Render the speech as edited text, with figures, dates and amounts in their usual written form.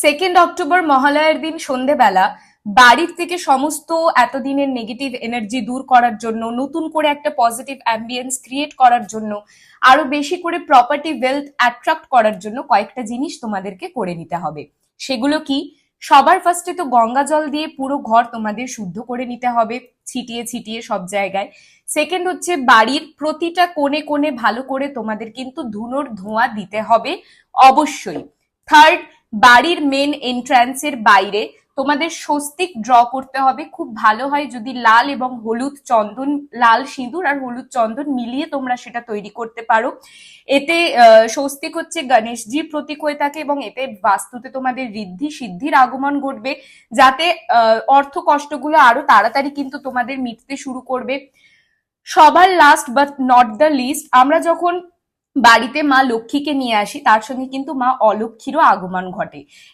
2 October মহালয়ার দিন সন্ধেবেলা বাড়ির থেকে সমস্ত এতদিনের নেগেটিভ এনার্জি দূর করার জন্য, নতুন করে একটা পজিটিভ অ্যাম্বিয়েন্স ক্রিয়েট করার জন্য, আরো বেশি করে প্রপার্টি ওয়েলথ অ্যাট্রাক্ট করার জন্য কয়েকটা জিনিস তোমাদেরকে করে নিতে হবে। সেগুলো কি? সবার ফার্স্টে তো গঙ্গা জল দিয়ে পুরো ঘর তোমাদের শুদ্ধ করে নিতে হবে, ছিটিয়ে ছিটিয়ে সব জায়গায়। সেকেন্ড হচ্ছে বাড়ির প্রতিটা কোণে কোণে ভালো করে তোমাদের কিন্তু ধুনোর ধোঁয়া দিতে হবে অবশ্যই। থার্ড, বাড়ির মেন এন্ট্রান্সের বাইরে তোমাদের স্বস্তিক ড্র করতে হবে। খুব ভালো হয় যদি লাল এবং হলুদ চন্দন, লাল সিঁদুর আর হলুদ চন্দন মিলিয়ে তোমরা সেটা তৈরি করতে পারো। এতে স্বস্তিক হচ্ছে গণেশজির প্রতীক হয়ে থাকে এবং এতে বাস্তুতে তোমাদের ঋদ্ধি সিদ্ধির আগমন ঘটবে, যাতে অর্থ কষ্টগুলো আরো তাড়াতাড়ি কিন্তু তোমাদের মিটতে শুরু করবে। সবার last but not the least, আমরা যখন বাড়িতে মা লক্ষ্মীকে নিয়ে আসি তার সঙ্গে কিন্তু মা অলক্ষ্মীরও আগমন ঘটে।